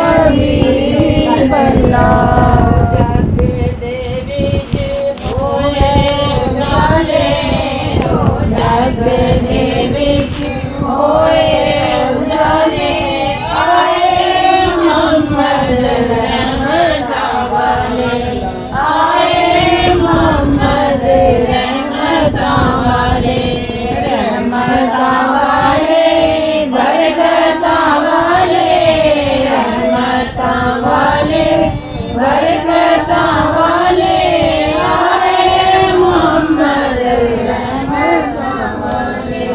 हबीब अल्लाह जग दे विच होए उजाले जग दे विच होए उजाले आए मोहम्मद रहमतां वाले आए मोहम्मद रहमतां वाले रहमतां वाले बरकतां वाले रहमतां वाले बरकतां वाले आए मोहम्मद रहमतां वाले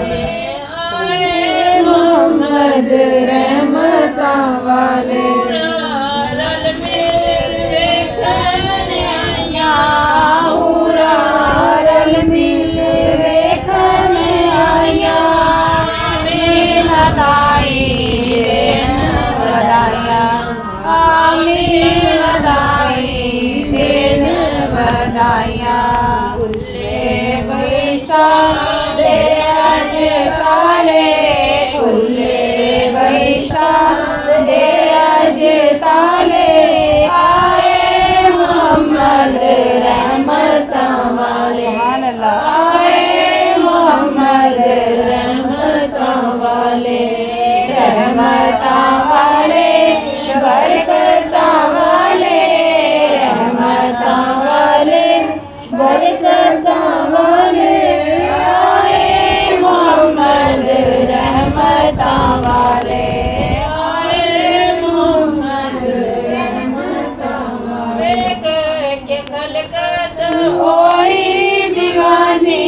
आए मोहम्मद रहमतां वाले रल मिल देखने आया पूरा रल मिल देखने आया मेला दाई बधाइया आमीन बधाई दिन बधाइया खुले बहिश्ता दे अज काले खुले बहिश्ता दे अज ताले आए मोहम्मद रहमतां वाले आए मोहम्मद रहमतां वाले रहमतां वाले बरकतां वाले रहमतां वाले बरकतां वाले आए मोहम्मद रहमतां वाले आए मोहम्मद रहमतां वाले के खलकत होई दीवानी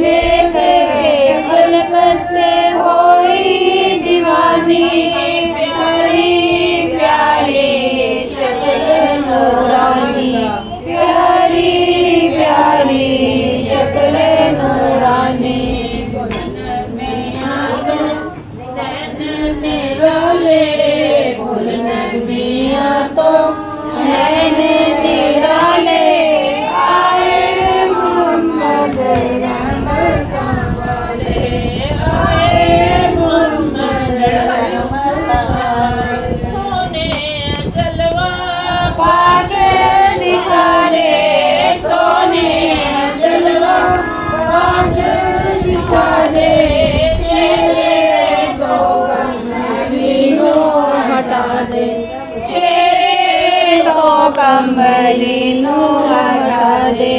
देख के खलकत होई दीवानी प्यारी प्यारी शक्ल नूरानी प्यारी प्यारी शक्ल नूरानी फुल नबियाँ तो नैन निराले आए मोहम्मद रहमतां वाले आए मोहम्मद रहमतां वाले सोने जलवा पाके दिखाले सोने जलवा पाके दिखाले तेरे दो कमलीनो हटा दे तेरे दो कमलीनो हटा दे